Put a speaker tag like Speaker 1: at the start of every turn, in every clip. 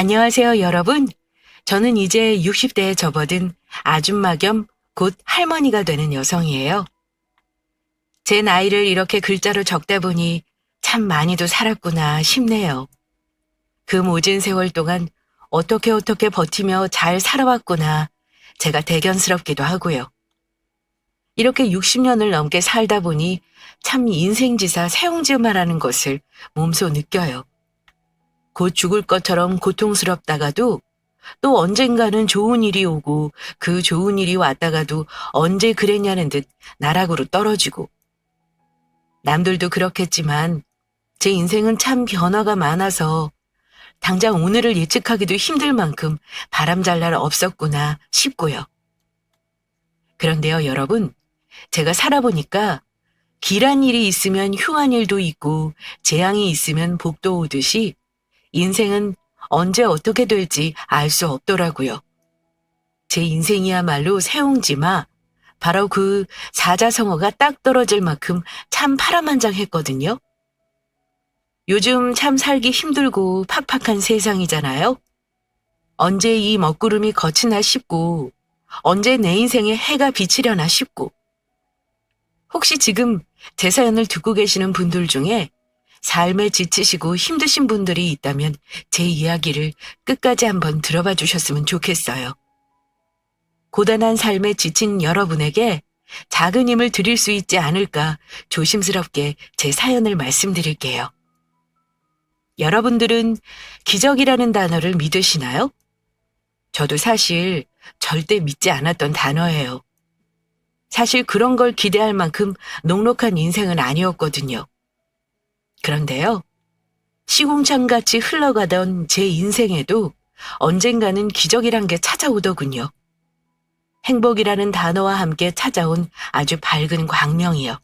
Speaker 1: 안녕하세요, 여러분. 저는 이제 60대에 접어든 아줌마 겸 곧 할머니가 되는 여성이에요. 제 나이를 이렇게 글자로 적다 보니 참 많이도 살았구나 싶네요. 그 모진 세월 동안 어떻게 버티며 잘 살아왔구나 제가 대견스럽기도 하고요. 이렇게 60년을 넘게 살다 보니 참 인생지사 세옹지마라는 것을 몸소 느껴요. 곧 죽을 것처럼 고통스럽다가도 또 언젠가는 좋은 일이 오고 그 좋은 일이 왔다가도 언제 그랬냐는 듯 나락으로 떨어지고. 남들도 그렇겠지만 제 인생은 참 변화가 많아서 당장 오늘을 예측하기도 힘들 만큼 바람잘 날 없었구나 싶고요. 그런데요, 여러분, 제가 살아보니까 길한 일이 있으면 흉한 일도 있고 재앙이 있으면 복도 오듯이 인생은 언제 어떻게 될지 알 수 없더라고요. 제 인생이야말로 세옹지마, 바로 그 사자성어가 딱 떨어질 만큼 참 파란만장했거든요. 요즘 참 살기 힘들고 팍팍한 세상이잖아요. 언제 이 먹구름이 거치나 싶고 언제 내 인생에 해가 비치려나 싶고. 혹시 지금 제 사연을 듣고 계시는 분들 중에 삶에 지치시고 힘드신 분들이 있다면 제 이야기를 끝까지 한번 들어봐 주셨으면 좋겠어요. 고단한 삶에 지친 여러분에게 작은 힘을 드릴 수 있지 않을까 조심스럽게 제 사연을 말씀드릴게요. 여러분들은 기적이라는 단어를 믿으시나요? 저도 사실 절대 믿지 않았던 단어예요. 사실 그런 걸 기대할 만큼 녹록한 인생은 아니었거든요. 그런데요, 시궁창같이 흘러가던 제 인생에도 언젠가는 기적이란 게 찾아오더군요. 행복이라는 단어와 함께 찾아온 아주 밝은 광명이요.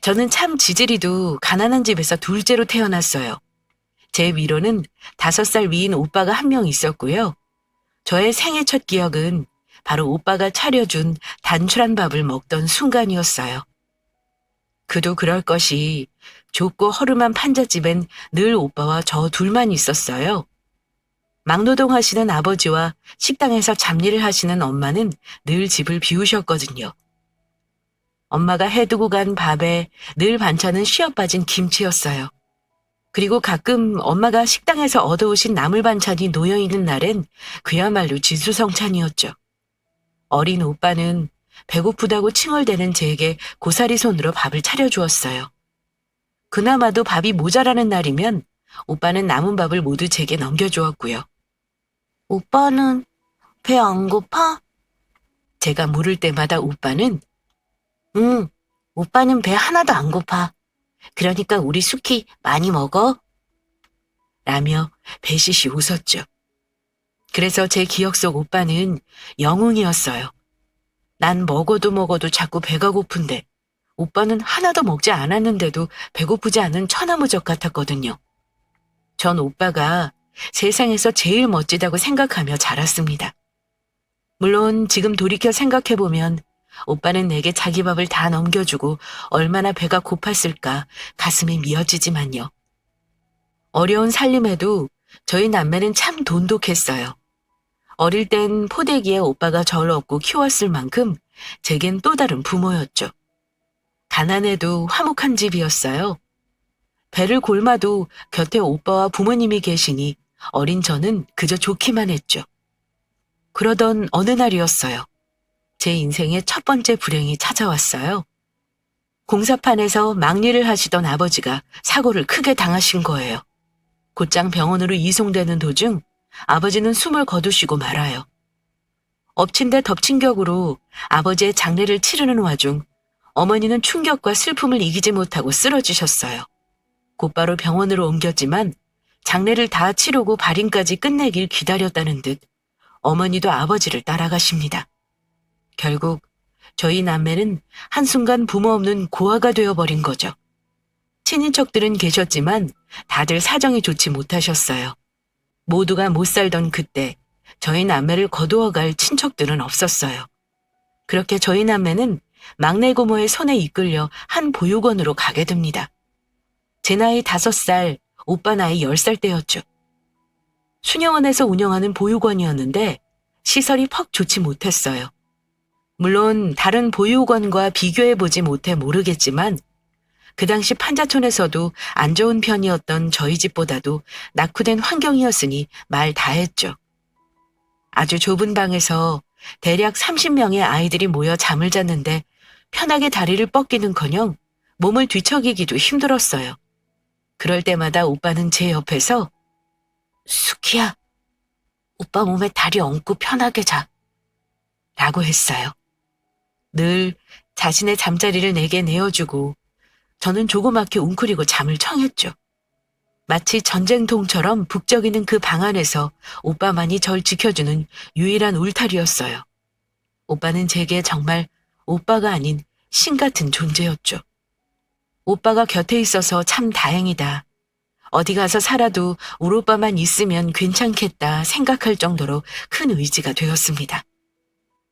Speaker 1: 저는 참 지지리도 가난한 집에서 둘째로 태어났어요. 제 위로는 5살 위인 오빠가 한 명 있었고요. 저의 생애 첫 기억은 바로 오빠가 차려준 단출한 밥을 먹던 순간이었어요. 그도 그럴 것이 좁고 허름한 판잣집엔 늘 오빠와 저 둘만 있었어요. 막노동 하시는 아버지와 식당에서 잡일을 하시는 엄마는 늘 집을 비우셨거든요. 엄마가 해두고 간 밥에 늘 반찬은 쉬어빠진 김치였어요. 그리고 가끔 엄마가 식당에서 얻어오신 나물 반찬이 놓여있는 날엔 그야말로 진수성찬이었죠. 어린 오빠는 배고프다고 칭얼대는 제게 고사리 손으로 밥을 차려주었어요. 그나마도 밥이 모자라는 날이면 오빠는 남은 밥을 모두 제게 넘겨주었고요. 오빠는 배 안 고파? 제가 물을 때마다 오빠는 응, 오빠는 배 하나도 안 고파. 그러니까 우리 숙희 많이 먹어? 라며 배시시 웃었죠. 그래서 제 기억 속 오빠는 영웅이었어요. 난 먹어도 자꾸 배가 고픈데 오빠는 하나도 먹지 않았는데도 배고프지 않은 천하무적 같았거든요. 전 오빠가 세상에서 제일 멋지다고 생각하며 자랐습니다. 물론 지금 돌이켜 생각해보면 오빠는 내게 자기 밥을 다 넘겨주고 얼마나 배가 고팠을까 가슴이 미어지지만요. 어려운 살림에도 저희 남매는 참 돈독했어요. 어릴 땐 포대기에 오빠가 저를 업고 키웠을 만큼 제겐 또 다른 부모였죠. 가난해도 화목한 집이었어요. 배를 골마도 곁에 오빠와 부모님이 계시니 어린 저는 그저 좋기만 했죠. 그러던 어느 날이었어요. 제 인생의 첫 번째 불행이 찾아왔어요. 공사판에서 막일을 하시던 아버지가 사고를 크게 당하신 거예요. 곧장 병원으로 이송되는 도중 아버지는 숨을 거두시고 말아요. 엎친 데 덮친 격으로 아버지의 장례를 치르는 와중 어머니는 충격과 슬픔을 이기지 못하고 쓰러지셨어요. 곧바로 병원으로 옮겼지만 장례를 다 치르고 발인까지 끝내길 기다렸다는 듯 어머니도 아버지를 따라가십니다. 결국 저희 남매는 한순간 부모 없는 고아가 되어버린 거죠. 친인척들은 계셨지만 다들 사정이 좋지 못하셨어요. 모두가 못 살던 그때 저희 남매를 거두어갈 친척들은 없었어요. 그렇게 저희 남매는 막내 고모의 손에 이끌려 한 보육원으로 가게 됩니다. 제 나이 5살, 오빠 나이 10살 때였죠. 수녀원에서 운영하는 보육원이었는데 시설이 퍽 좋지 못했어요. 물론 다른 보육원과 비교해보지 못해 모르겠지만 그 당시 판자촌에서도 안 좋은 편이었던 저희 집보다도 낙후된 환경이었으니 말 다했죠. 아주 좁은 방에서 대략 30명의 아이들이 모여 잠을 잤는데 편하게 다리를 뻗기는커녕 몸을 뒤척이기도 힘들었어요. 그럴 때마다 오빠는 제 옆에서 수키야, 오빠 몸에 다리 얹고 편하게 자 라고 했어요. 늘 자신의 잠자리를 내게 내어주고 저는 조그맣게 웅크리고 잠을 청했죠. 마치 전쟁통처럼 북적이는 그 방 안에서 오빠만이 절 지켜주는 유일한 울타리였어요. 오빠는 제게 정말 오빠가 아닌 신 같은 존재였죠. 오빠가 곁에 있어서 참 다행이다. 어디 가서 살아도 우리 오빠만 있으면 괜찮겠다 생각할 정도로 큰 의지가 되었습니다.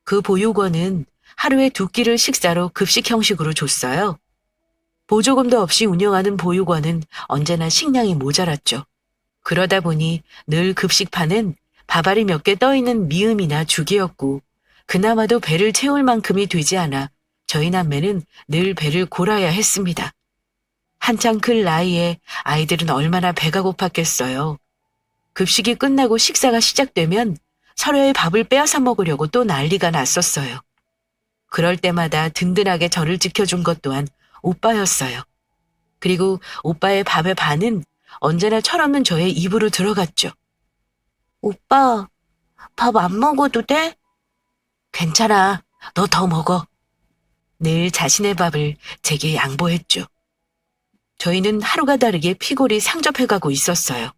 Speaker 1: 그 보육원은 하루에 2끼를 식사로 급식 형식으로 줬어요. 보조금도 없이 운영하는 보육원은 언제나 식량이 모자랐죠. 그러다 보니 늘 급식판은 밥알이 몇 개 떠있는 미음이나 죽이었고 그나마도 배를 채울 만큼이 되지 않아 저희 남매는 늘 배를 골아야 했습니다. 한창 클 나이에 아이들은 얼마나 배가 고팠겠어요. 급식이 끝나고 식사가 시작되면 서로의 밥을 빼앗아 먹으려고 또 난리가 났었어요. 그럴 때마다 든든하게 저를 지켜준 것 또한 오빠였어요. 그리고 오빠의 밥의 반은 언제나 철없는 저의 입으로 들어갔죠. 오빠, 밥 안 먹어도 돼? 괜찮아, 너 더 먹어. 늘 자신의 밥을 제게 양보했죠. 저희는 하루가 다르게 피골이 상접해가고 있었어요.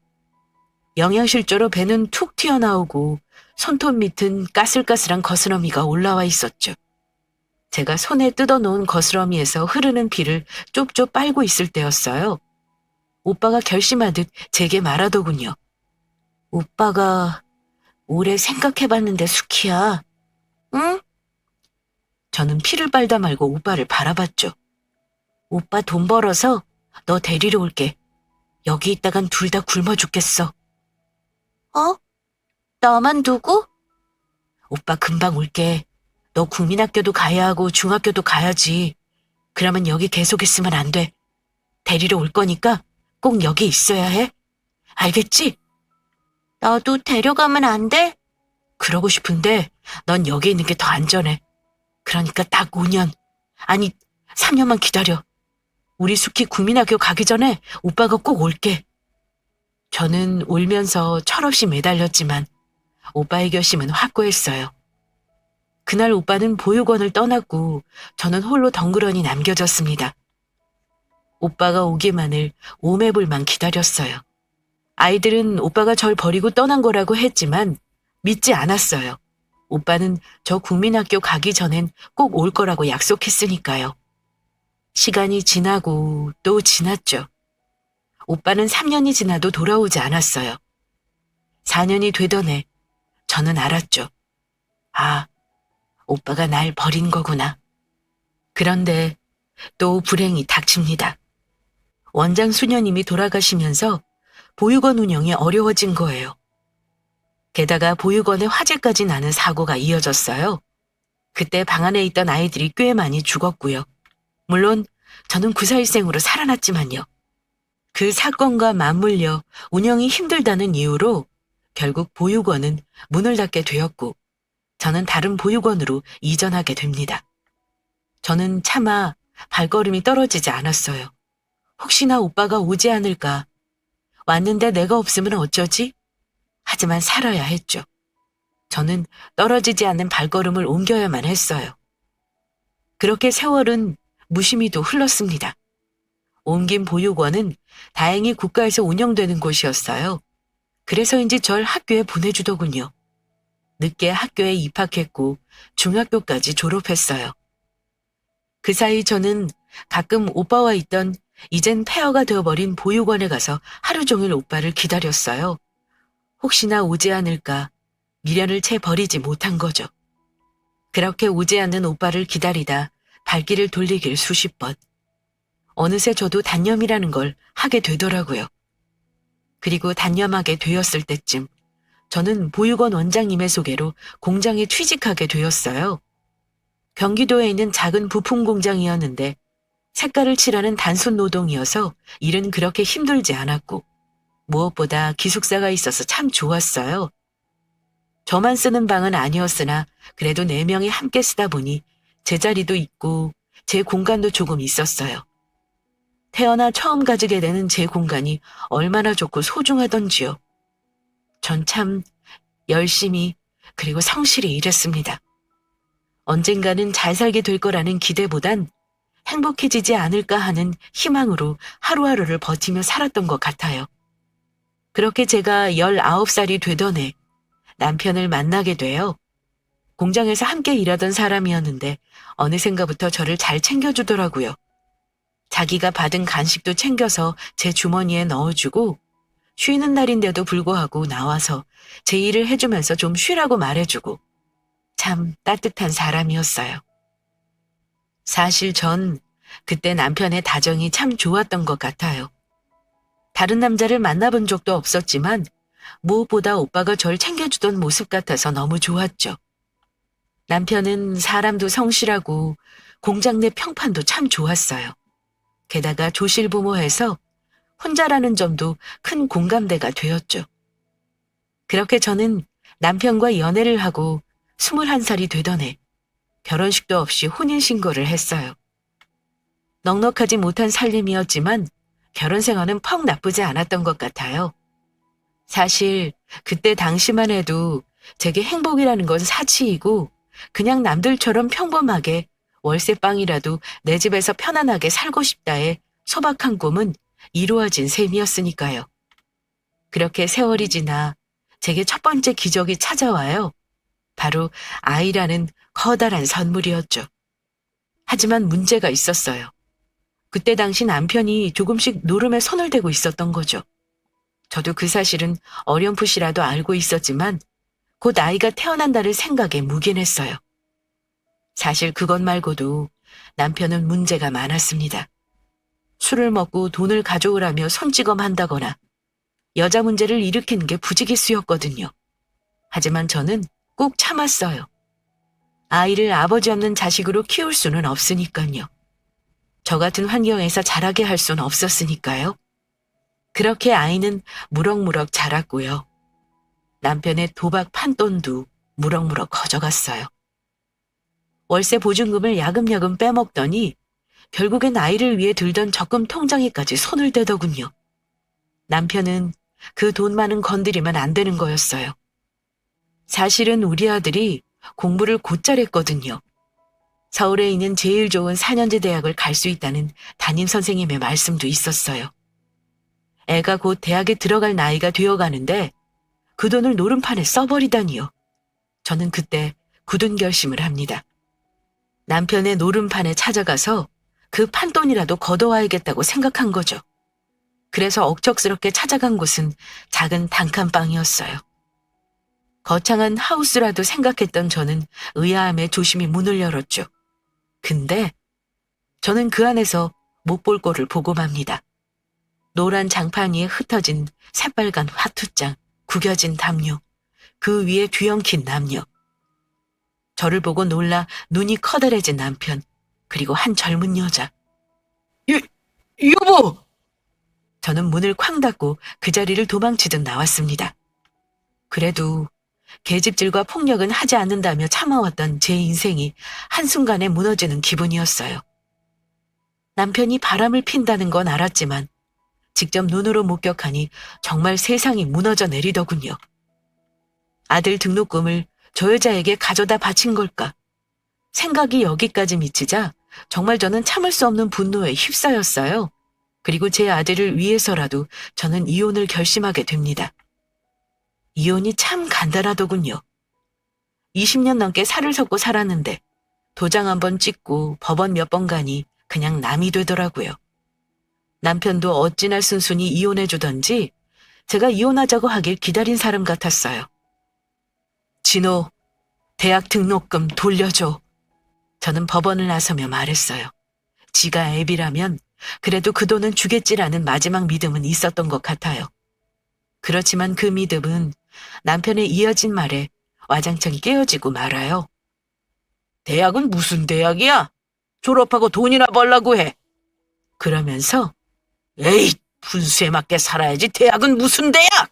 Speaker 1: 영양실조로 배는 툭 튀어나오고 손톱 밑은 까슬까슬한 거스러미가 올라와 있었죠. 제가 손에 뜯어놓은 거스러미에서 흐르는 피를 쪽쪽 빨고 있을 때였어요. 오빠가 결심하듯 제게 말하더군요. 오빠가 오래 생각해봤는데 수키야. 응? 저는 피를 빨다 말고 오빠를 바라봤죠. 오빠 돈 벌어서 너 데리러 올게. 여기 있다간 둘 다 굶어 죽겠어. 어? 나만 두고? 오빠 금방 올게. 너 국민학교도 가야 하고 중학교도 가야지. 그러면 여기 계속 있으면 안 돼. 데리러 올 거니까 꼭 여기 있어야 해. 알겠지? 나도 데려가면 안 돼? 그러고 싶은데 넌 여기 있는 게 더 안전해. 그러니까 딱 5년, 아니 3년만 기다려. 우리 수키 국민학교 가기 전에 오빠가 꼭 올게. 저는 울면서 철없이 매달렸지만 오빠의 결심은 확고했어요. 그날 오빠는 보육원을 떠났고 저는 홀로 덩그러니 남겨졌습니다. 오빠가 오기만을 오매불만 기다렸어요. 아이들은 오빠가 절 버리고 떠난 거라고 했지만 믿지 않았어요. 오빠는 저 국민학교 가기 전엔 꼭 올 거라고 약속했으니까요. 시간이 지나고 또 지났죠. 오빠는 3년이 지나도 돌아오지 않았어요. 4년이 되던 해 저는 알았죠. 아, 오빠가 날 버린 거구나. 그런데 또 불행이 닥칩니다. 원장 수녀님이 돌아가시면서 보육원 운영이 어려워진 거예요. 게다가 보육원에 화재까지 나는 사고가 이어졌어요. 그때 방 안에 있던 아이들이 꽤 많이 죽었고요. 물론 저는 구사일생으로 살아났지만요. 그 사건과 맞물려 운영이 힘들다는 이유로 결국 보육원은 문을 닫게 되었고 저는 다른 보육원으로 이전하게 됩니다. 저는 차마 발걸음이 떨어지지 않았어요. 혹시나 오빠가 오지 않을까. 왔는데 내가 없으면 어쩌지? 하지만 살아야 했죠. 저는 떨어지지 않는 발걸음을 옮겨야만 했어요. 그렇게 세월은 무심히도 흘렀습니다. 옮긴 보육원은 다행히 국가에서 운영되는 곳이었어요. 그래서인지 절 학교에 보내주더군요. 늦게 학교에 입학했고 중학교까지 졸업했어요. 그 사이 저는 가끔 오빠와 있던 이젠 폐허가 되어버린 보육원에 가서 하루 종일 오빠를 기다렸어요. 혹시나 오지 않을까 미련을 채 버리지 못한 거죠. 그렇게 오지 않는 오빠를 기다리다 발길을 돌리길 수십 번. 어느새 저도 단념이라는 걸 하게 되더라고요. 그리고 단념하게 되었을 때쯤 저는 보육원 원장님의 소개로 공장에 취직하게 되었어요. 경기도에 있는 작은 부품 공장이었는데 색깔을 칠하는 단순 노동이어서 일은 그렇게 힘들지 않았고 무엇보다 기숙사가 있어서 참 좋았어요. 저만 쓰는 방은 아니었으나 그래도 4명이 함께 쓰다 보니 제 자리도 있고 제 공간도 조금 있었어요. 태어나 처음 가지게 되는 제 공간이 얼마나 좋고 소중하던지요. 전 참 열심히 그리고 성실히 일했습니다. 언젠가는 잘 살게 될 거라는 기대보단 행복해지지 않을까 하는 희망으로 하루하루를 버티며 살았던 것 같아요. 그렇게 제가 19살이 되던 해 남편을 만나게 돼요. 공장에서 함께 일하던 사람이었는데 어느샌가부터 저를 잘 챙겨주더라고요. 자기가 받은 간식도 챙겨서 제 주머니에 넣어주고 쉬는 날인데도 불구하고 나와서 제 일을 해주면서 좀 쉬라고 말해주고 참 따뜻한 사람이었어요. 사실 전 그때 남편의 다정이 참 좋았던 것 같아요. 다른 남자를 만나본 적도 없었지만 무엇보다 오빠가 절 챙겨주던 모습 같아서 너무 좋았죠. 남편은 사람도 성실하고 공장 내 평판도 참 좋았어요. 게다가 조실부모해서 혼자라는 점도 큰 공감대가 되었죠. 그렇게 저는 남편과 연애를 하고 21살이 되던 해 결혼식도 없이 혼인신고를 했어요. 넉넉하지 못한 살림이었지만 결혼 생활은 퍽 나쁘지 않았던 것 같아요. 사실 그때 당시만 해도 제게 행복이라는 건 사치이고 그냥 남들처럼 평범하게 월세방이라도 내 집에서 편안하게 살고 싶다의 소박한 꿈은 이루어진 셈이었으니까요. 그렇게 세월이 지나 제게 첫 번째 기적이 찾아와요. 바로 아이라는 커다란 선물이었죠. 하지만 문제가 있었어요. 그때 당시 남편이 조금씩 노름에 손을 대고 있었던 거죠. 저도 그 사실은 어렴풋이라도 알고 있었지만 곧 아이가 태어난다를 생각에 묵인했어요. 사실 그것 말고도 남편은 문제가 많았습니다. 술을 먹고 돈을 가져오라며 손찌검한다거나 여자 문제를 일으키는 게 부지기수였거든요. 하지만 저는 꾹 참았어요. 아이를 아버지 없는 자식으로 키울 수는 없으니까요. 저 같은 환경에서 자라게 할 수는 없었으니까요. 그렇게 아이는 무럭무럭 자랐고요. 남편의 도박 판돈도 무럭무럭 커져갔어요. 월세 보증금을 야금야금 빼먹더니 결국엔 아이를 위해 들던 적금 통장에까지 손을 대더군요. 남편은 그 돈 많은 건드리면 안 되는 거였어요. 사실은 우리 아들이 공부를 곧잘 했거든요. 서울에 있는 제일 좋은 4년제 대학을 갈 수 있다는 담임 선생님의 말씀도 있었어요. 애가 곧 대학에 들어갈 나이가 되어가는데 그 돈을 노름판에 써버리다니요. 저는 그때 굳은 결심을 합니다. 남편의 노름판에 찾아가서 그 판돈이라도 걷어와야겠다고 생각한 거죠. 그래서 억척스럽게 찾아간 곳은 작은 단칸방이었어요. 거창한 하우스라도 생각했던 저는 의아함에 조심히 문을 열었죠. 근데 저는 그 안에서 못 볼 꼴을 보고 맙니다. 노란 장판 위에 흩어진 새빨간 화투장, 구겨진 담요, 그 위에 뒤엉킨 남녀. 저를 보고 놀라 눈이 커다래진 남편, 그리고 한 젊은 여자. 여보! 저는 문을 쾅 닫고 그 자리를 도망치듯 나왔습니다. 그래도 계집질과 폭력은 하지 않는다며 참아왔던 제 인생이 한순간에 무너지는 기분이었어요. 남편이 바람을 핀다는 건 알았지만 직접 눈으로 목격하니 정말 세상이 무너져 내리더군요. 아들 등록금을 저 여자에게 가져다 바친 걸까? 생각이 여기까지 미치자 정말 저는 참을 수 없는 분노에 휩싸였어요. 그리고 제 아들을 위해서라도 저는 이혼을 결심하게 됩니다. 이혼이 참 간단하더군요. 20년 넘게 살을 섞고 살았는데 도장 한 번 찍고 법원 몇 번 가니 그냥 남이 되더라고요. 남편도 어찌나 순순히 이혼해주던지 제가 이혼하자고 하길 기다린 사람 같았어요. 진호, 대학 등록금 돌려줘. 저는 법원을 나서며 말했어요. 지가 애비라면 그래도 그 돈은 주겠지라는 마지막 믿음은 있었던 것 같아요. 그렇지만 그 믿음은 남편의 이어진 말에 와장창 깨어지고 말아요. 대학은 무슨 대학이야? 졸업하고 돈이나 벌라고 해. 그러면서 에이, 분수에 맞게 살아야지 대학은 무슨 대학!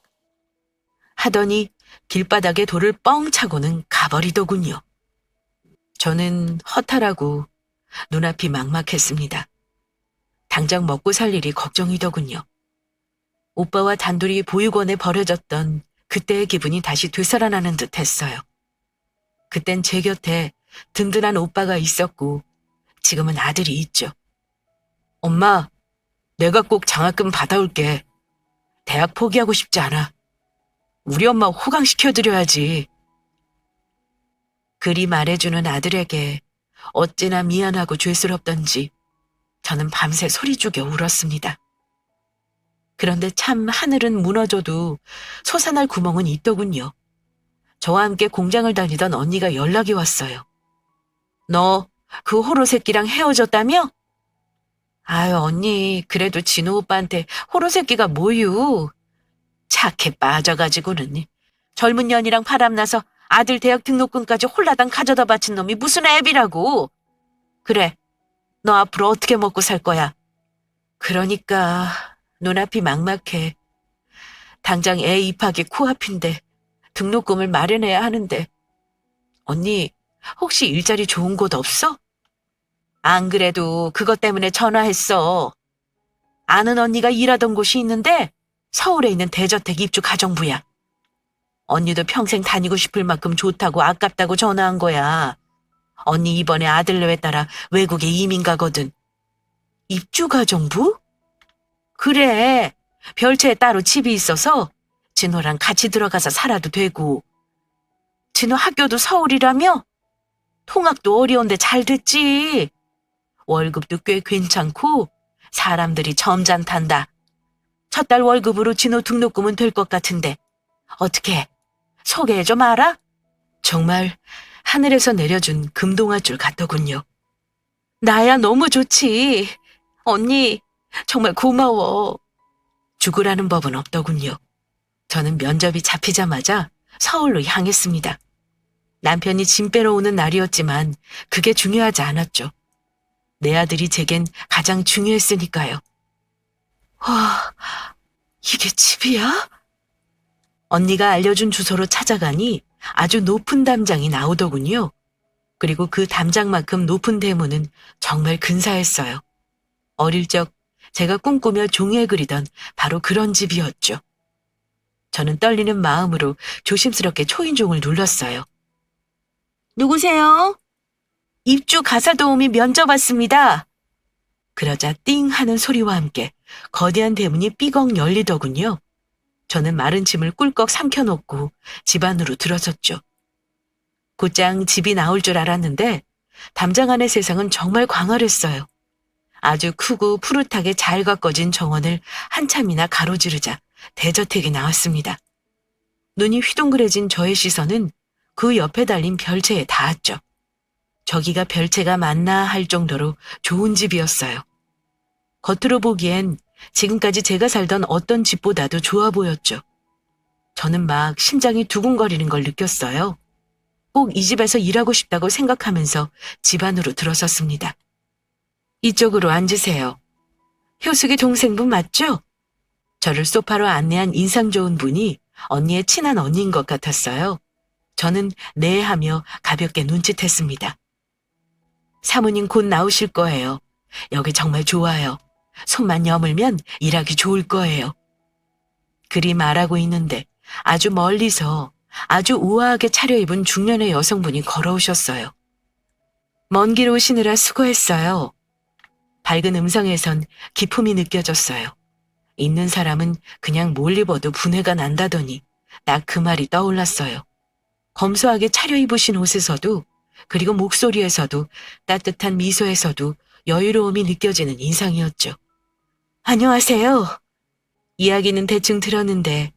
Speaker 1: 하더니 길바닥에 돌을 뻥 차고는 가버리더군요. 저는 허탈하고 눈앞이 막막했습니다. 당장 먹고 살 일이 걱정이더군요. 오빠와 단둘이 보육원에 버려졌던 그때의 기분이 다시 되살아나는 듯 했어요. 그땐 제 곁에 든든한 오빠가 있었고 지금은 아들이 있죠. 엄마, 내가 꼭 장학금 받아올게. 대학 포기하고 싶지 않아. 우리 엄마 호강시켜드려야지. 그리 말해주는 아들에게 어찌나 미안하고 죄스럽던지 저는 밤새 소리 죽여 울었습니다. 그런데 참 하늘은 무너져도 솟아날 구멍은 있더군요. 저와 함께 공장을 다니던 언니가 연락이 왔어요. 너 그 호로 새끼랑 헤어졌다며? 아유, 언니, 그래도 진호 오빠한테 호로 새끼가 뭐유. 착해 빠져가지고는 젊은 년이랑 바람나서 아들 대학 등록금까지 홀라당 가져다 바친 놈이 무슨 애비라고. 그래, 너 앞으로 어떻게 먹고 살 거야? 그러니까 눈앞이 막막해. 당장 애 입학이 코앞인데 등록금을 마련해야 하는데. 언니, 혹시 일자리 좋은 곳 없어? 안 그래도 그것 때문에 전화했어. 아는 언니가 일하던 곳이 있는데 서울에 있는 대저택 입주 가정부야. 언니도 평생 다니고 싶을 만큼 좋다고 아깝다고 전화한 거야. 언니 이번에 아들내외 따라 외국에 이민 가거든. 입주 가정부? 그래. 별채에 따로 집이 있어서 진호랑 같이 들어가서 살아도 되고. 진호 학교도 서울이라며? 통학도 어려운데 잘 됐지. 월급도 꽤 괜찮고 사람들이 점잖단다. 첫 달 월급으로 진호 등록금은 될 것 같은데 어떻게 소개해 좀 알아? 정말 하늘에서 내려준 금동아줄 같더군요. 나야 너무 좋지. 언니 정말 고마워. 죽으라는 법은 없더군요. 저는 면접이 잡히자마자 서울로 향했습니다. 남편이 짐 빼러 오는 날이었지만 그게 중요하지 않았죠. 내 아들이 제겐 가장 중요했으니까요. 와, 이게 집이야? 언니가 알려준 주소로 찾아가니 아주 높은 담장이 나오더군요. 그리고 그 담장만큼 높은 대문은 정말 근사했어요. 어릴 적 제가 꿈꾸며 종이에 그리던 바로 그런 집이었죠. 저는 떨리는 마음으로 조심스럽게 초인종을 눌렀어요. 누구세요? 입주 가사 도우미 면접 왔습니다. 그러자 띵 하는 소리와 함께 거대한 대문이 삐걱 열리더군요. 저는 마른 침을 꿀꺽 삼켜놓고 집 안으로 들어섰죠. 곧장 집이 나올 줄 알았는데 담장 안의 세상은 정말 광활했어요. 아주 크고 푸릇하게 잘 가꿔진 정원을 한참이나 가로지르자 대저택이 나왔습니다. 눈이 휘둥그레진 저의 시선은 그 옆에 달린 별채에 닿았죠. 저기가 별채가 맞나 할 정도로 좋은 집이었어요. 겉으로 보기엔 지금까지 제가 살던 어떤 집보다도 좋아 보였죠. 저는 막 심장이 두근거리는 걸 느꼈어요. 꼭 이 집에서 일하고 싶다고 생각하면서 집 안으로 들어섰습니다. 이쪽으로 앉으세요. 효숙이 동생분 맞죠? 저를 소파로 안내한 인상 좋은 분이 언니의 친한 언니인 것 같았어요. 저는 네 하며 가볍게 눈짓했습니다. 사모님 곧 나오실 거예요. 여기 정말 좋아요. 손만 여물면 일하기 좋을 거예요. 그리 말하고 있는데 아주 멀리서 아주 우아하게 차려입은 중년의 여성분이 걸어오셨어요. 먼 길 오시느라 수고했어요. 밝은 음성에선 기품이 느껴졌어요. 있는 사람은 그냥 뭘 입어도 분해가 난다더니 딱 그 말이 떠올랐어요. 검소하게 차려입으신 옷에서도 그리고 목소리에서도 따뜻한 미소에서도 여유로움이 느껴지는 인상이었죠. 안녕하세요. 이야기는 대충 들었는데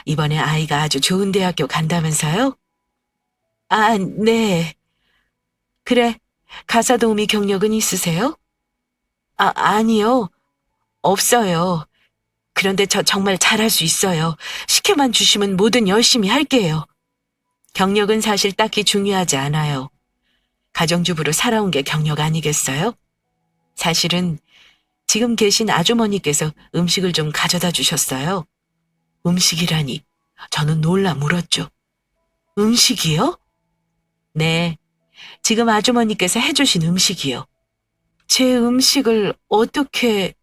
Speaker 1: 이번에 아이가 아주 좋은 대학교 간다면서요? 아, 네. 그래, 가사 도우미 경력은 있으세요? 아, 아니요. 없어요. 그런데 저 정말 잘할 수 있어요. 시켜만 주시면 뭐든 열심히 할게요. 경력은 사실 딱히 중요하지 않아요. 가정주부로 살아온 게 경력 아니겠어요? 사실은 지금 계신 아주머니께서 음식을 좀 가져다 주셨어요. 음식이라니. 저는 놀라 물었죠. 음식이요? 네, 지금 아주머니께서 해주신 음식이요. 제 음식을 어떻게...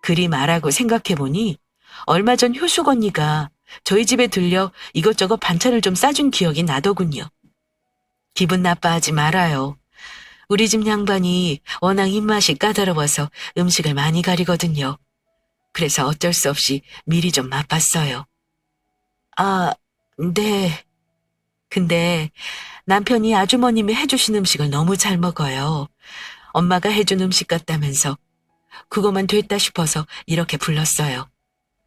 Speaker 1: 그리 말하고 생각해보니 얼마 전 효숙 언니가 저희 집에 들려 이것저것 반찬을 좀 싸준 기억이 나더군요. 기분 나빠하지 말아요. 우리 집 양반이 워낙 입맛이 까다로워서 음식을 많이 가리거든요. 그래서 어쩔 수 없이 미리 좀 맛봤어요. 아, 네. 근데 남편이 아주머님이 해주신 음식을 너무 잘 먹어요. 엄마가 해준 음식 같다면서 그거만 됐다 싶어서 이렇게 불렀어요.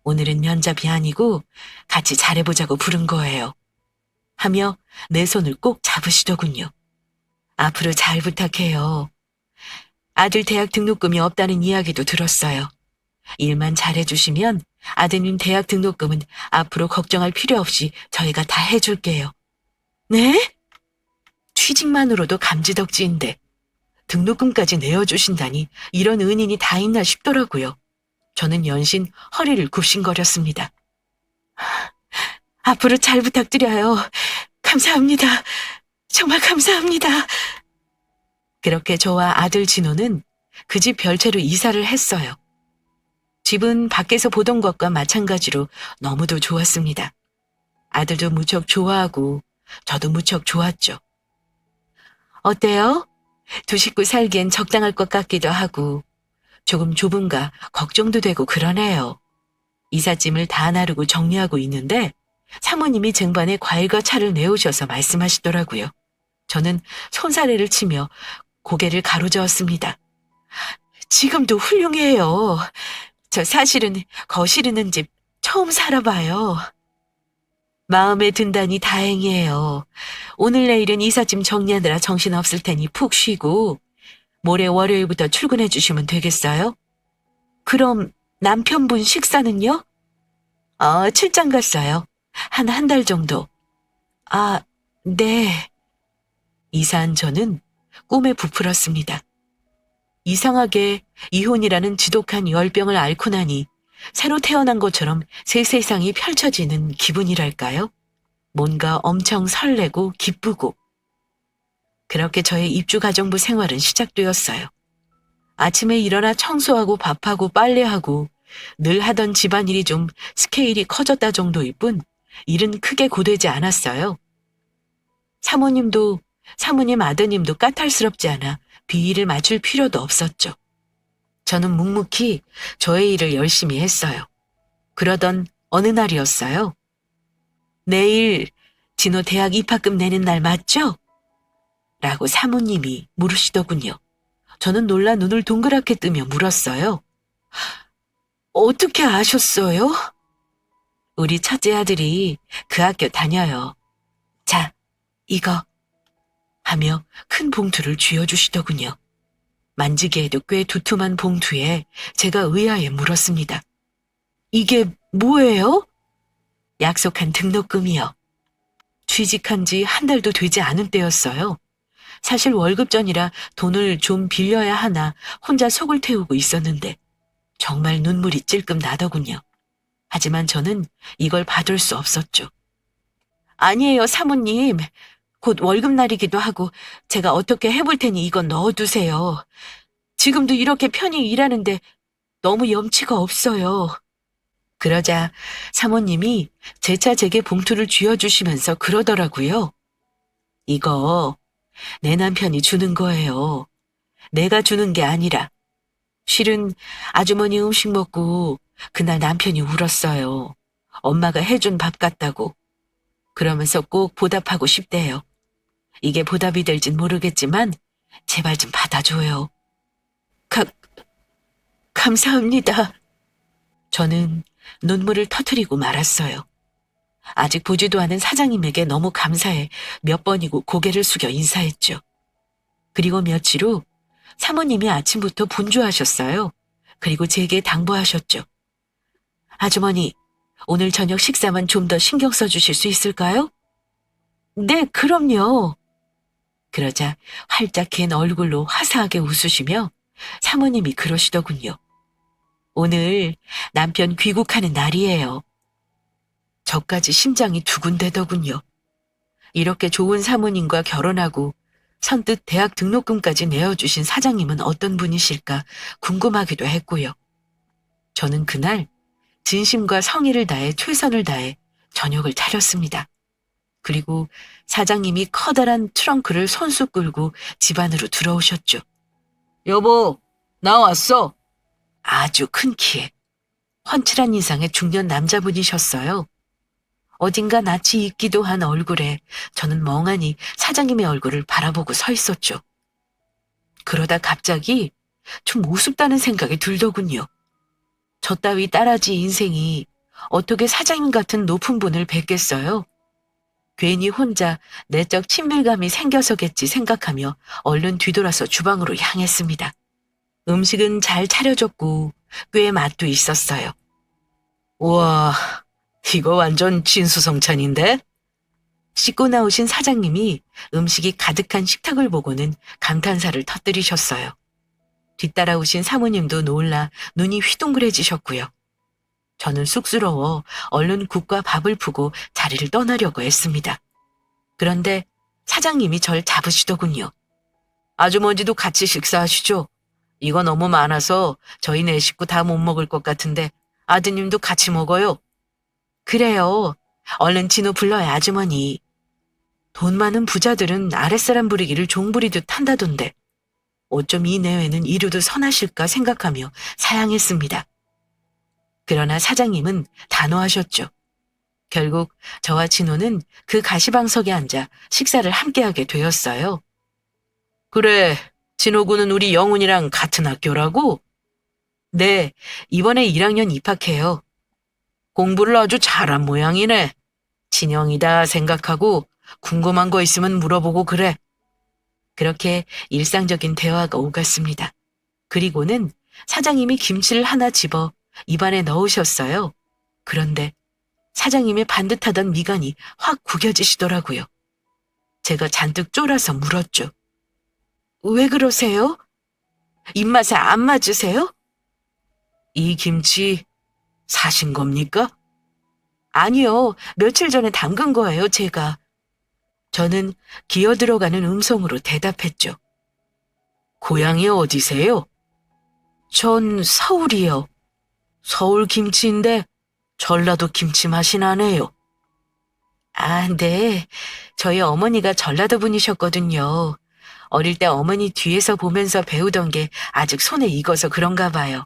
Speaker 1: 오늘은 면접이 아니고 같이 잘해보자고 부른 거예요. 하며 내 손을 꼭 잡으시더군요. 앞으로 잘 부탁해요. 아들 대학 등록금이 없다는 이야기도 들었어요. 일만 잘해주시면 아드님 대학 등록금은 앞으로 걱정할 필요 없이 저희가 다 해줄게요. 네? 취직만으로도 감지덕지인데 등록금까지 내어주신다니 이런 은인이 다 있나 싶더라고요. 저는 연신 허리를 굽신거렸습니다. 앞으로 잘 부탁드려요. 감사합니다. 정말 감사합니다. 그렇게 저와 아들 진호는 그 집 별채로 이사를 했어요. 집은 밖에서 보던 것과 마찬가지로 너무도 좋았습니다. 아들도 무척 좋아하고 저도 무척 좋았죠. 어때요? 두 식구 살기엔 적당할 것 같기도 하고 조금 좁은가 걱정도 되고 그러네요. 이삿짐을 다 나르고 정리하고 있는데 사모님이 쟁반에 과일과 차를 내오셔서 말씀하시더라고요. 저는 손사래를 치며 고개를 가로저었습니다. 지금도 훌륭해요. 저 사실은 거실 있는 집 처음 살아봐요. 마음에 든다니 다행이에요. 오늘 내일은 이삿짐 정리하느라 정신없을 테니 푹 쉬고 모레 월요일부터 출근해 주시면 되겠어요? 그럼 남편분 식사는요? 출장 갔어요. 한 달 정도. 아, 네. 이사한 저는 꿈에 부풀었습니다. 이상하게 이혼이라는 지독한 열병을 앓고 나니 새로 태어난 것처럼 새 세상이 펼쳐지는 기분이랄까요? 뭔가 엄청 설레고 기쁘고. 그렇게 저의 입주가정부 생활은 시작되었어요. 아침에 일어나 청소하고 밥하고 빨래하고 늘 하던 집안일이 좀 스케일이 커졌다 정도일 뿐 일은 크게 고되지 않았어요. 사모님 아드님도 까탈스럽지 않아 비위를 맞출 필요도 없었죠. 저는 묵묵히 저의 일을 열심히 했어요. 그러던 어느 날이었어요. 내일 진호 대학 입학금 내는 날 맞죠? 라고 사모님이 물으시더군요. 저는 놀라 눈을 동그랗게 뜨며 물었어요. 어떻게 아셨어요? 우리 첫째 아들이 그 학교 다녀요. 자, 이거 하며 큰 봉투를 쥐어주시더군요. 만지기에도 꽤 두툼한 봉투에 제가 의아해 물었습니다. 이게 뭐예요? 약속한 등록금이요. 취직한 지 한 달도 되지 않은 때였어요. 사실 월급 전이라 돈을 좀 빌려야 하나 혼자 속을 태우고 있었는데 정말 눈물이 찔끔 나더군요. 하지만 저는 이걸 받을 수 없었죠. 아니에요, 사모님. 곧 월급날이기도 하고 제가 어떻게 해볼 테니 이건 넣어두세요. 지금도 이렇게 편히 일하는데 너무 염치가 없어요. 그러자 사모님이 재차 제게 봉투를 쥐어주시면서 그러더라고요. 이거 내 남편이 주는 거예요. 내가 주는 게 아니라. 실은 아주머니 음식 먹고 그날 남편이 울었어요. 엄마가 해준 밥 같다고. 그러면서 꼭 보답하고 싶대요. 이게 보답이 될진 모르겠지만 제발 좀 받아줘요. 감사합니다. 저는 눈물을 터뜨리고 말았어요. 아직 보지도 않은 사장님에게 너무 감사해 몇 번이고 고개를 숙여 인사했죠. 그리고 며칠 후 사모님이 아침부터 분주하셨어요. 그리고 제게 당부하셨죠. 아주머니, 오늘 저녁 식사만 좀 더 신경 써주실 수 있을까요? 네, 그럼요. 그러자 활짝 갠 얼굴로 화사하게 웃으시며 사모님이 그러시더군요. 오늘 남편 귀국하는 날이에요. 저까지 심장이 두근대더군요. 이렇게 좋은 사모님과 결혼하고 선뜻 대학 등록금까지 내어주신 사장님은 어떤 분이실까 궁금하기도 했고요. 저는 그날 진심과 성의를 다해 최선을 다해 저녁을 차렸습니다. 그리고 사장님이 커다란 트렁크를 손수 끌고 집 안으로 들어오셨죠. 여보, 나 왔어. 아주 큰 키에 훤칠한 인상의 중년 남자분이셨어요. 어딘가 낯이 익기도 한 얼굴에 저는 멍하니 사장님의 얼굴을 바라보고 서 있었죠. 그러다 갑자기 좀 우습다는 생각이 들더군요. 저 따위 딸아지 인생이 어떻게 사장님 같은 높은 분을 뵙겠어요? 괜히 혼자 내적 친밀감이 생겨서겠지 생각하며 얼른 뒤돌아서 주방으로 향했습니다. 음식은 잘 차려졌고 꽤 맛도 있었어요. 우와, 이거 완전 진수성찬인데? 씻고 나오신 사장님이 음식이 가득한 식탁을 보고는 감탄사를 터뜨리셨어요. 뒤따라오신 사모님도 놀라 눈이 휘둥그레지셨고요. 저는 쑥스러워 얼른 국과 밥을 푸고 자리를 떠나려고 했습니다. 그런데 사장님이 절 잡으시더군요. 아주머니도 같이 식사하시죠? 이거 너무 많아서 저희 네 식구 다 못 먹을 것 같은데 아드님도 같이 먹어요. 그래요. 얼른 진호 불러요, 아주머니. 돈 많은 부자들은 아랫사람 부리기를 종부리듯 한다던데 어쩜 이 내외는 이루도 선하실까 생각하며 사양했습니다. 그러나 사장님은 단호하셨죠. 결국 저와 진호는 그 가시방석에 앉아 식사를 함께하게 되었어요. 그래, 진호군은 우리 영훈이랑 같은 학교라고? 네, 이번에 1학년 입학해요. 공부를 아주 잘한 모양이네. 진영이다 생각하고 궁금한 거 있으면 물어보고 그래. 그렇게 일상적인 대화가 오갔습니다. 그리고는 사장님이 김치를 하나 집어 입안에 넣으셨어요. 그런데 사장님의 반듯하던 미간이 확 구겨지시더라고요. 제가 잔뜩 쫄아서 물었죠. 왜 그러세요? 입맛에 안 맞으세요? 이 김치 사신 겁니까? 아니요, 며칠 전에 담근 거예요, 제가. 저는 기어 들어가는 음성으로 대답했죠. 고향이 어디세요? 전 서울이요. 서울 김치인데 전라도 김치 맛이 나네요. 아, 네. 저희 어머니가 전라도 분이셨거든요. 어릴 때 어머니 뒤에서 보면서 배우던 게 아직 손에 익어서 그런가 봐요.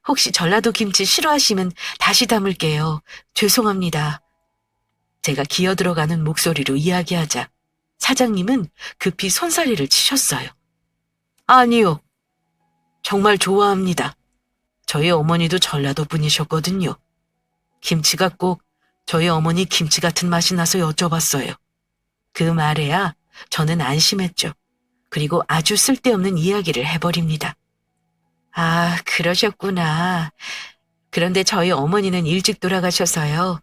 Speaker 1: 혹시 전라도 김치 싫어하시면 다시 담을게요. 죄송합니다. 제가 기어 들어가는 목소리로 이야기하자 사장님은 급히 손사래를 치셨어요. 아니요. 정말 좋아합니다. 저희 어머니도 전라도 분이셨거든요. 김치가 꼭 저희 어머니 김치 같은 맛이 나서 여쭤봤어요. 그 말에야 저는 안심했죠. 그리고 아주 쓸데없는 이야기를 해버립니다. 아, 그러셨구나. 그런데 저희 어머니는 일찍 돌아가셔서요.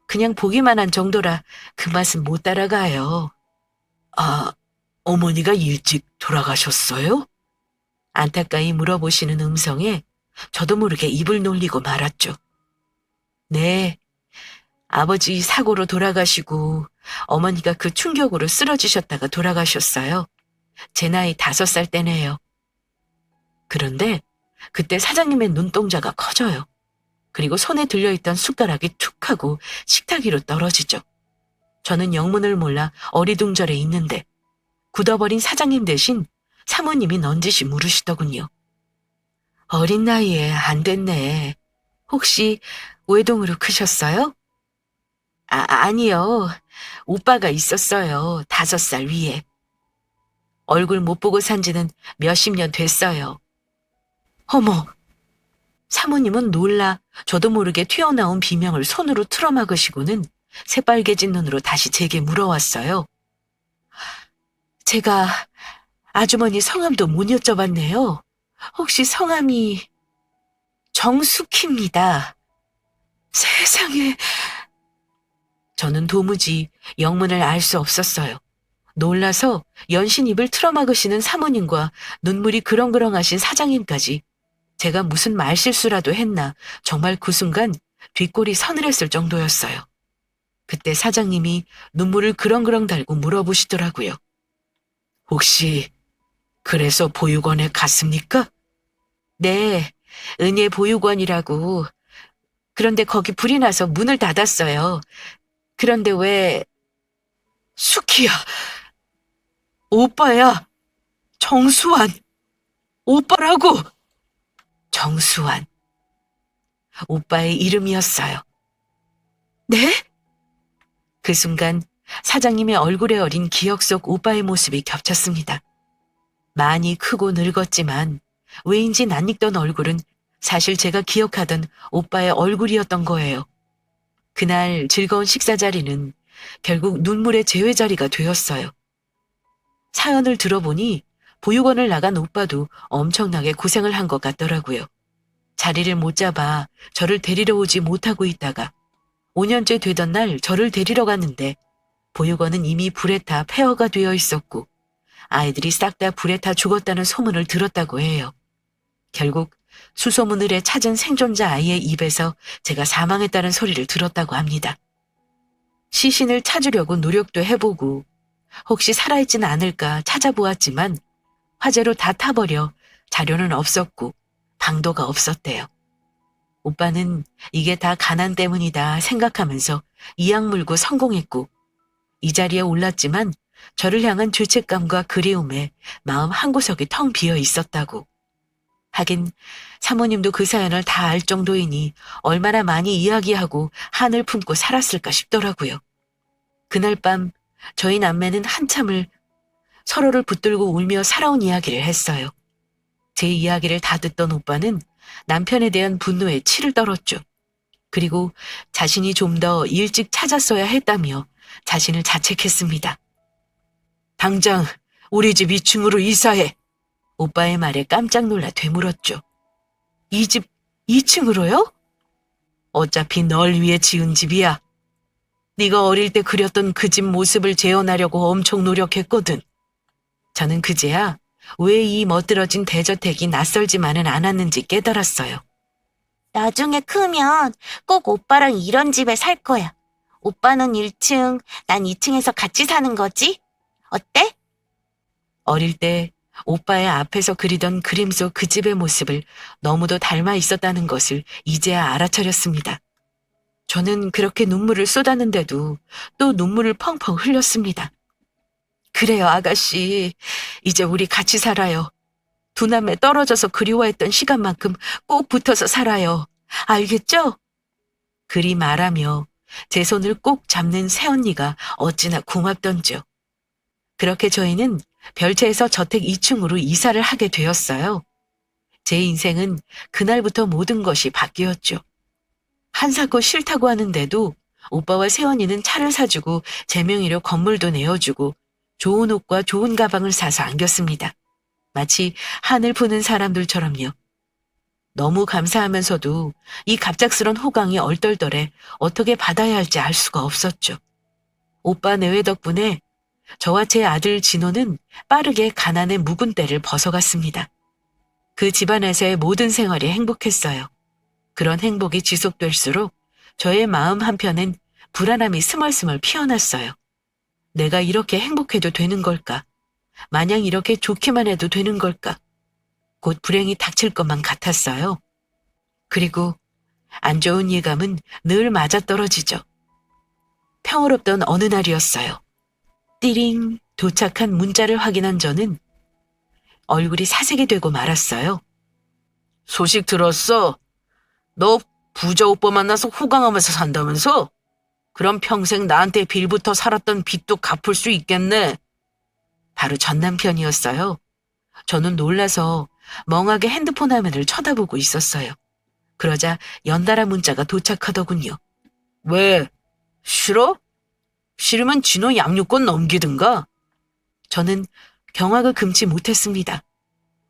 Speaker 1: 그냥 보기만 한 정도라 그 맛은 못 따라가요. 아, 어머니가 일찍 돌아가셨어요? 안타까이 물어보시는 음성에 저도 모르게 입을 놀리고 말았죠. 네, 아버지 사고로 돌아가시고 어머니가 그 충격으로 쓰러지셨다가 돌아가셨어요. 제 나이 5살 때네요. 그런데 그때 사장님의 눈동자가 커져요. 그리고 손에 들려있던 숟가락이 툭 하고 식탁 위로 떨어지죠. 저는 영문을 몰라 어리둥절해 있는데 굳어버린 사장님 대신 사모님이 넌지시 물으시더군요. 어린 나이에 안 됐네. 혹시 외동으로 크셨어요? 아니요. 오빠가 있었어요. 5살 위에. 얼굴 못 보고 산 지는 몇십 년 됐어요. 어머! 사모님은 놀라 저도 모르게 튀어나온 비명을 손으로 틀어막으시고는 새빨개진 눈으로 다시 제게 물어왔어요. 제가 아주머니 성함도 못 여쭤봤네요. 혹시 성함이 정숙희입니다. 세상에. 저는 도무지 영문을 알 수 없었어요. 놀라서 연신 입을 틀어막으시는 사모님과 눈물이 그렁그렁하신 사장님까지 제가 무슨 말실수라도 했나 정말 그 순간 뒷골이 서늘했을 정도였어요. 그때 사장님이 눈물을 그렁그렁 달고 물어보시더라고요. 혹시 그래서 보육원에 갔습니까? 네, 은예 보육원이라고. 그런데 거기 불이 나서 문을 닫았어요. 그런데 왜... 수키야, 오빠야, 정수환, 오빠라고. 정수환, 오빠의 이름이었어요. 네? 그 순간 사장님의 얼굴에 어린 기억 속 오빠의 모습이 겹쳤습니다. 많이 크고 늙었지만 왜인지 낯익던 얼굴은 사실 제가 기억하던 오빠의 얼굴이었던 거예요. 그날 즐거운 식사 자리는 결국 눈물의 제외 자리가 되었어요. 사연을 들어보니 보육원을 나간 오빠도 엄청나게 고생을 한 것 같더라고요. 자리를 못 잡아 저를 데리러 오지 못하고 있다가 5년째 되던 날 저를 데리러 갔는데 보육원은 이미 불에 타 폐허가 되어 있었고 아이들이 싹 다 불에 타 죽었다는 소문을 들었다고 해요. 결국 수소문을에 찾은 생존자 아이의 입에서 제가 사망했다는 소리를 들었다고 합니다. 시신을 찾으려고 노력도 해보고 혹시 살아있지는 않을까 찾아보았지만 화재로 다 타버려 자료는 없었고 방도가 없었대요. 오빠는 이게 다 가난 때문이다 생각하면서 이악 물고 성공했고 이 자리에 올랐지만 저를 향한 죄책감과 그리움에 마음 한구석이 텅 비어 있었다고. 하긴 사모님도 그 사연을 다 알 정도이니 얼마나 많이 이야기하고 한을 품고 살았을까 싶더라고요. 그날 밤 저희 남매는 한참을 서로를 붙들고 울며 살아온 이야기를 했어요. 제 이야기를 다 듣던 오빠는 남편에 대한 분노에 치를 떨었죠. 그리고 자신이 좀 더 일찍 찾았어야 했다며 자신을 자책했습니다. 당장 우리 집 2층으로 이사해. 오빠의 말에 깜짝 놀라 되물었죠. 이 집 2층으로요? 어차피 널 위해 지은 집이야. 네가 어릴 때 그렸던 그 집 모습을 재현하려고 엄청 노력했거든. 저는 그제야 왜 이 멋들어진 대저택이 낯설지만은 않았는지 깨달았어요.
Speaker 2: 나중에 크면 꼭 오빠랑 이런 집에 살 거야. 오빠는 1층, 난 2층에서 같이 사는 거지? 어때?
Speaker 1: 어릴 때 오빠의 앞에서 그리던 그림 속 그 집의 모습을 너무도 닮아 있었다는 것을 이제야 알아차렸습니다. 저는 그렇게 눈물을 쏟았는데도 또 눈물을 펑펑 흘렸습니다. 그래요, 아가씨. 이제 우리 같이 살아요. 두 남매 떨어져서 그리워했던 시간만큼 꼭 붙어서 살아요. 알겠죠? 그리 말하며 제 손을 꼭 잡는 새언니가 어찌나 고맙던지요. 그렇게 저희는 별채에서 저택 2층으로 이사를 하게 되었어요. 제 인생은 그날부터 모든 것이 바뀌었죠. 한사코 싫다고 하는데도 오빠와 새언니는 차를 사주고 제 명의로 건물도 내어주고 좋은 옷과 좋은 가방을 사서 안겼습니다. 마치 한을 푸는 사람들처럼요. 너무 감사하면서도 이 갑작스런 호강이 얼떨떨해 어떻게 받아야 할지 알 수가 없었죠. 오빠 내외 덕분에 저와 제 아들 진호는 빠르게 가난의 묵은 때를 벗어갔습니다. 그 집안에서의 모든 생활이 행복했어요. 그런 행복이 지속될수록 저의 마음 한편엔 불안함이 스멀스멀 피어났어요. 내가 이렇게 행복해도 되는 걸까? 마냥 이렇게 좋기만 해도 되는 걸까? 곧 불행이 닥칠 것만 같았어요. 그리고 안 좋은 예감은 늘 맞아떨어지죠. 평화롭던 어느 날이었어요. 띠링 도착한 문자를 확인한 저는 얼굴이 사색이 되고 말았어요. 소식 들었어? 너 부자 오빠 만나서 호강하면서 산다면서? 그럼 평생 나한테 빌부터 살았던 빚도 갚을 수 있겠네. 바로 전 남편이었어요. 저는 놀라서 멍하게 핸드폰 화면을 쳐다보고 있었어요. 그러자 연달아 문자가 도착하더군요. 왜? 싫어? 싫으면 진호 양육권 넘기든가? 저는 경악을 금치 못했습니다.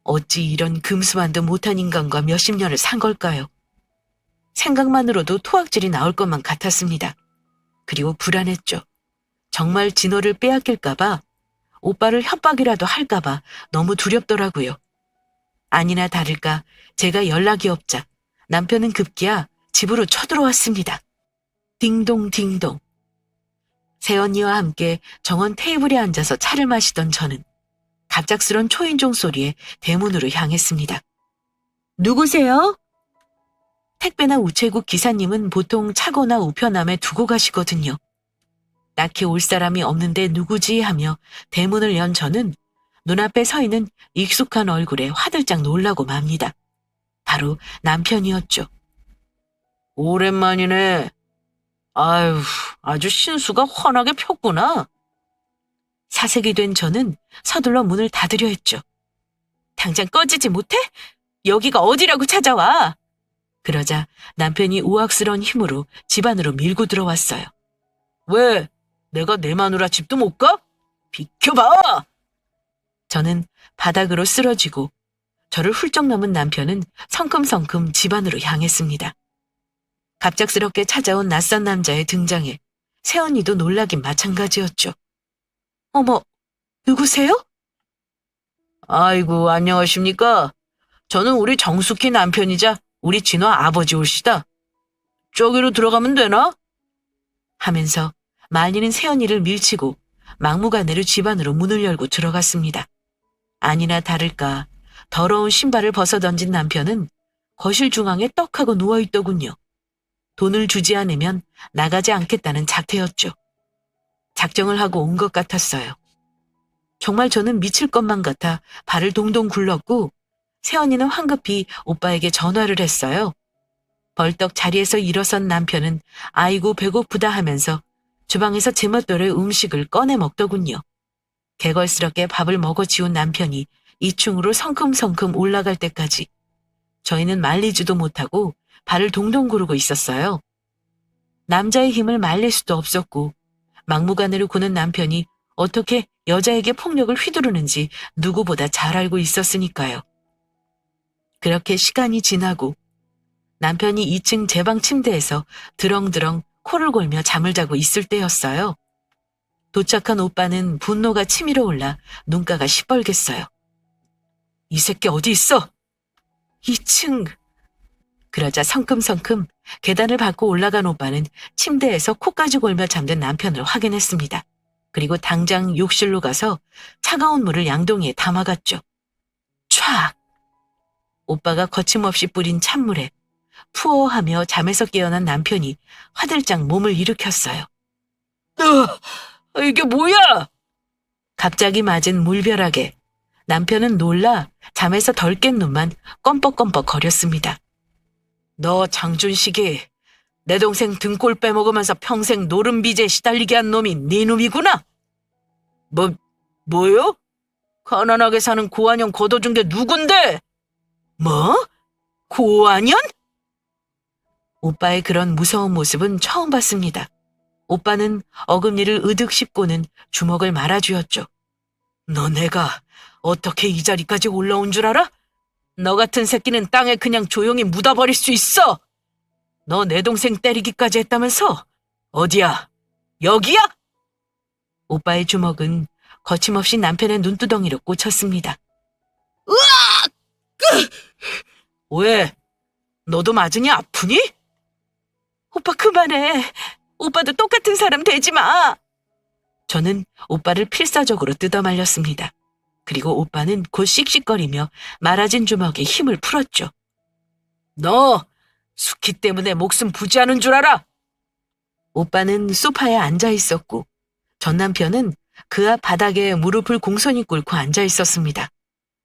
Speaker 1: 어찌 이런 금수만도 못한 인간과 몇십 년을 산 걸까요? 생각만으로도 토악질이 나올 것만 같았습니다. 그리고 불안했죠. 정말 진호를 빼앗길까봐, 오빠를 협박이라도 할까봐 너무 두렵더라고요. 아니나 다를까 제가 연락이 없자 남편은 급기야 집으로 쳐들어왔습니다. 딩동 딩동. 새언니와 함께 정원 테이블에 앉아서 차를 마시던 저는 갑작스런 초인종 소리에 대문으로 향했습니다. 누구세요? 택배나 우체국 기사님은 보통 차거나 우편함에 두고 가시거든요. 딱히 올 사람이 없는데 누구지 하며 대문을 연 저는 눈앞에 서 있는 익숙한 얼굴에 화들짝 놀라고 맙니다. 바로 남편이었죠. 오랜만이네. 아유, 아주 신수가 훤하게 폈구나. 사색이 된 저는 서둘러 문을 닫으려 했죠. 당장 꺼지지 못해? 여기가 어디라고 찾아와? 그러자 남편이 우악스러운 힘으로 집 안으로 밀고 들어왔어요. 왜? 내가 내 마누라 집도 못 가? 비켜봐! 저는 바닥으로 쓰러지고 저를 훌쩍 넘은 남편은 성큼성큼 집 안으로 향했습니다. 갑작스럽게 찾아온 낯선 남자의 등장에 새언니도 놀라긴 마찬가지였죠. 어머, 누구세요? 아이고, 안녕하십니까? 저는 우리 정숙희 남편이자 우리 진호 아버지 올시다. 저기로 들어가면 되나? 하면서 말리는 새언니를 밀치고 막무가내로 집 안으로 문을 열고 들어갔습니다. 아니나 다를까 더러운 신발을 벗어던진 남편은 거실 중앙에 떡하고 누워있더군요. 돈을 주지 않으면 나가지 않겠다는 작태였죠. 작정을 하고 온 것 같았어요. 정말 저는 미칠 것만 같아 발을 동동 굴렀고 새언니는 황급히 오빠에게 전화를 했어요. 벌떡 자리에서 일어선 남편은 아이고 배고프다 하면서 주방에서 제멋대로 음식을 꺼내 먹더군요. 개걸스럽게 밥을 먹어치운 남편이 2층으로 성큼성큼 올라갈 때까지 저희는 말리지도 못하고 발을 동동 구르고 있었어요. 남자의 힘을 말릴 수도 없었고 막무가내로 구는 남편이 어떻게 여자에게 폭력을 휘두르는지 누구보다 잘 알고 있었으니까요. 그렇게 시간이 지나고 남편이 2층 제 방 침대에서 드렁드렁 코를 골며 잠을 자고 있을 때였어요. 도착한 오빠는 분노가 치밀어 올라 눈가가 시뻘갰어요. 이 새끼 어디 있어? 2층. 그러자 성큼성큼 계단을 밟고 올라간 오빠는 침대에서 코까지 골며 잠든 남편을 확인했습니다. 그리고 당장 욕실로 가서 차가운 물을 양동이에 담아갔죠. 촥! 오빠가 거침없이 뿌린 찬물에 푸어하며 잠에서 깨어난 남편이 화들짝 몸을 일으켰어요. 이게 뭐야? 갑자기 맞은 물벼락에 남편은 놀라 잠에서 덜 깬 눈만 껌뻑껌뻑 거렸습니다. 너 장준식이 내 동생 등골 빼먹으면서 평생 노름비제에 시달리게 한 놈이 네 놈이구나? 뭐요? 가난하게 사는 고한영 걷어준 게 누군데? 뭐? 고한현? 오빠의 그런 무서운 모습은 처음 봤습니다. 오빠는 어금니를 으득 씹고는 주먹을 말아주었죠. 너 내가 어떻게 이 자리까지 올라온 줄 알아? 너 같은 새끼는 땅에 그냥 조용히 묻어버릴 수 있어. 너 내 동생 때리기까지 했다면서? 어디야? 여기야? 오빠의 주먹은 거침없이 남편의 눈두덩이로 꽂혔습니다. 으악! 왜? 너도 맞으니 아프니? 오빠 그만해. 오빠도 똑같은 사람 되지 마. 저는 오빠를 필사적으로 뜯어말렸습니다. 그리고 오빠는 곧 씩씩거리며 말아진 주먹에 힘을 풀었죠. 너 숙희 때문에 목숨 부지하는 줄 알아? 오빠는 소파에 앉아 있었고 전 남편은 그 앞 바닥에 무릎을 공손히 꿇고 앉아 있었습니다.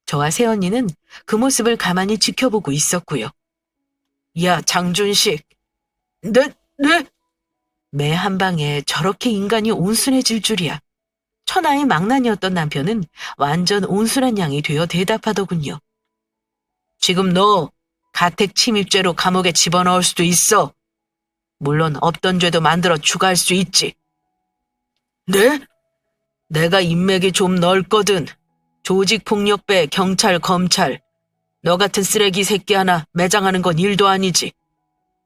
Speaker 1: 저와 새언니는 그 모습을 가만히 지켜보고 있었고요. 야, 장준식. 네? 매 한 방에 저렇게 인간이 온순해질 줄이야. 천하의 망난이었던 남편은 완전 온순한 양이 되어 대답하더군요. 지금 너 가택 침입죄로 감옥에 집어넣을 수도 있어. 물론 없던 죄도 만들어 추가할 수 있지. 네? 내가 인맥이 좀 넓거든. 조직폭력배, 경찰, 검찰. 너 같은 쓰레기 새끼 하나 매장하는 건 일도 아니지.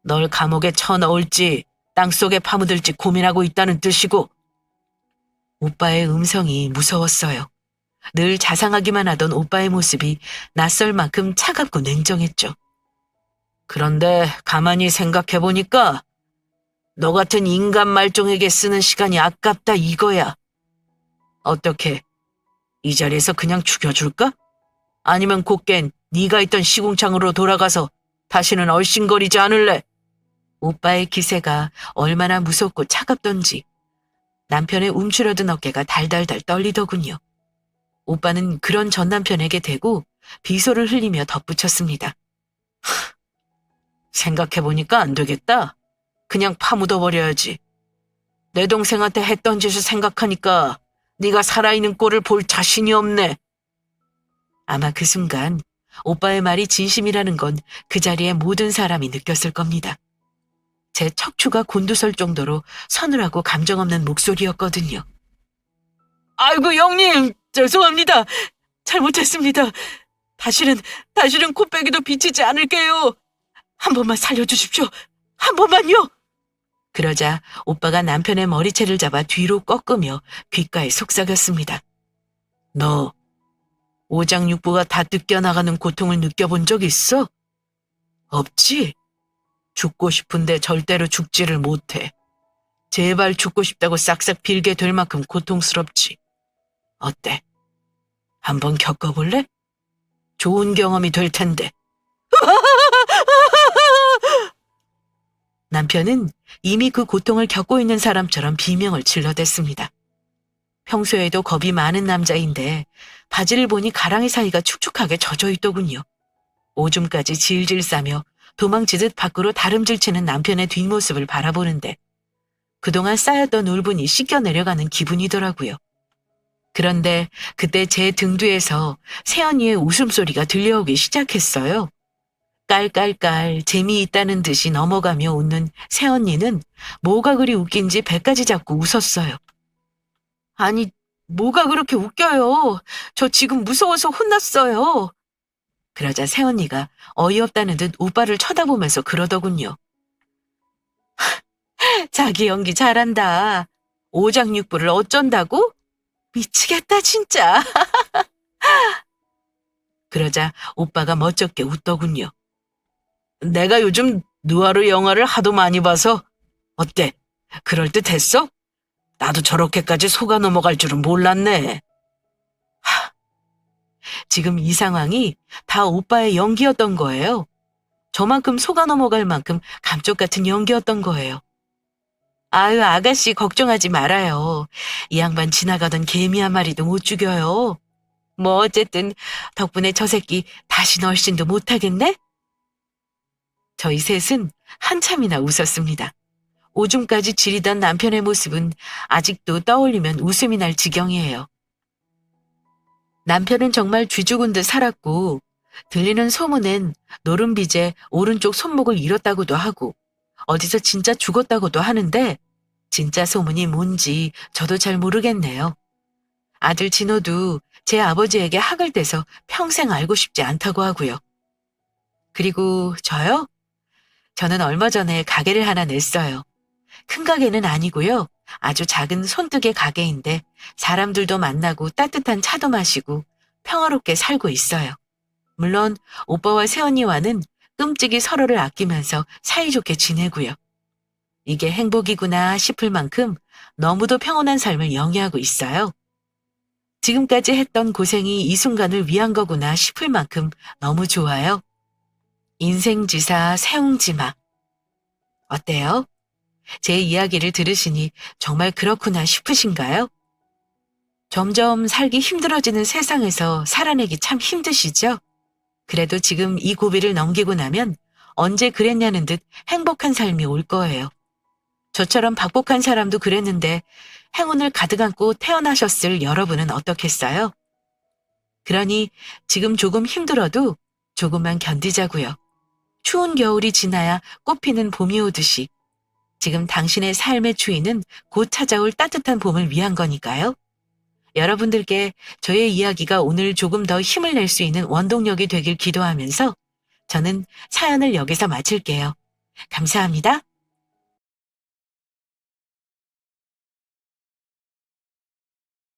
Speaker 1: 널 감옥에 쳐넣을지 땅속에 파묻을지 고민하고 있다는 뜻이고. 오빠의 음성이 무서웠어요. 늘 자상하기만 하던 오빠의 모습이 낯설 만큼 차갑고 냉정했죠. 그런데 가만히 생각해보니까 너 같은 인간 말종에게 쓰는 시간이 아깝다 이거야. 어떻게, 이 자리에서 그냥 죽여줄까? 아니면 곧겐 네가 있던 시궁창으로 돌아가서 다시는 얼씬거리지 않을래? 오빠의 기세가 얼마나 무섭고 차갑던지 남편의 움츠러든 어깨가 달달달 떨리더군요. 오빠는 그런 전 남편에게 대고 비소를 흘리며 덧붙였습니다. 생각해보니까 안 되겠다. 그냥 파묻어버려야지. 내 동생한테 했던 짓을 생각하니까 네가 살아있는 꼴을 볼 자신이 없네. 아마 그 순간 오빠의 말이 진심이라는 건 그 자리에 모든 사람이 느꼈을 겁니다. 제 척추가 곤두설 정도로 서늘하고 감정 없는 목소리였거든요. 아이고 형님, 죄송합니다. 잘못했습니다. 다시는 코빼기도 비치지 않을게요. 한 번만 살려주십시오. 한 번만요. 그러자 오빠가 남편의 머리채를 잡아 뒤로 꺾으며 귓가에 속삭였습니다. 너 오장육부가 다 뜯겨나가는 고통을 느껴본 적 있어? 없지? 죽고 싶은데 절대로 죽지를 못해. 제발 죽고 싶다고 싹싹 빌게 될 만큼 고통스럽지. 어때? 한번 겪어볼래? 좋은 경험이 될 텐데. 남편은 이미 그 고통을 겪고 있는 사람처럼 비명을 질러댔습니다. 평소에도 겁이 많은 남자인데 바지를 보니 가랑이 사이가 축축하게 젖어 있더군요. 오줌까지 질질 싸며 도망치듯 밖으로 다름질치는 남편의 뒷모습을 바라보는데 그동안 쌓였던 울분이 씻겨 내려가는 기분이더라고요. 그런데 그때 제 등 뒤에서 새언니의 웃음소리가 들려오기 시작했어요. 깔깔깔 재미있다는 듯이 넘어가며 웃는 새언니는 뭐가 그리 웃긴지 배까지 잡고 웃었어요. 아니, 뭐가 그렇게 웃겨요. 저 지금 무서워서 혼났어요. 그러자 새언니가 어이없다는 듯 오빠를 쳐다보면서 그러더군요. 자기 연기 잘한다. 오장육부를 어쩐다고? 미치겠다 진짜. 그러자 오빠가 멋쩍게 웃더군요. 내가 요즘 느와르 영화를 하도 많이 봐서 어때? 그럴듯했어? 나도 저렇게까지 속아 넘어갈 줄은 몰랐네. 지금 이 상황이 다 오빠의 연기였던 거예요. 저만큼 속아 넘어갈 만큼 감쪽 같은 연기였던 거예요. 아유, 아가씨 걱정하지 말아요. 이 양반 지나가던 개미 한 마리도 못 죽여요. 뭐 어쨌든 덕분에 저 새끼 다시 얼씬도 못하겠네? 저희 셋은 한참이나 웃었습니다. 오줌까지 지리던 남편의 모습은 아직도 떠올리면 웃음이 날 지경이에요. 남편은 정말 쥐죽은 듯 살았고 들리는 소문엔 노른비제 오른쪽 손목을 잃었다고도 하고 어디서 진짜 죽었다고도 하는데 진짜 소문이 뭔지 저도 잘 모르겠네요. 아들 진호도 제 아버지에게 학을 떼서 평생 알고 싶지 않다고 하고요. 그리고 저요? 저는 얼마 전에 가게를 하나 냈어요. 큰 가게는 아니고요. 아주 작은 손뜨개 가게인데 사람들도 만나고 따뜻한 차도 마시고 평화롭게 살고 있어요. 물론 오빠와 새언니와는 끔찍이 서로를 아끼면서 사이좋게 지내고요. 이게 행복이구나 싶을 만큼 너무도 평온한 삶을 영위하고 있어요. 지금까지 했던 고생이 이 순간을 위한 거구나 싶을 만큼 너무 좋아요. 인생지사 세웅지마. 어때요? 제 이야기를 들으시니 정말 그렇구나 싶으신가요? 점점 살기 힘들어지는 세상에서 살아내기 참 힘드시죠? 그래도 지금 이 고비를 넘기고 나면 언제 그랬냐는 듯 행복한 삶이 올 거예요. 저처럼 박복한 사람도 그랬는데 행운을 가득 안고 태어나셨을 여러분은 어떻겠어요? 그러니 지금 조금 힘들어도 조금만 견디자고요. 추운 겨울이 지나야 꽃피는 봄이 오듯이 지금 당신의 삶의 추위는 곧 찾아올 따뜻한 봄을 위한 거니까요. 여러분들께 저의 이야기가 오늘 조금 더 힘을 낼 수 있는 원동력이 되길 기도하면서 저는 사연을 여기서 마칠게요. 감사합니다.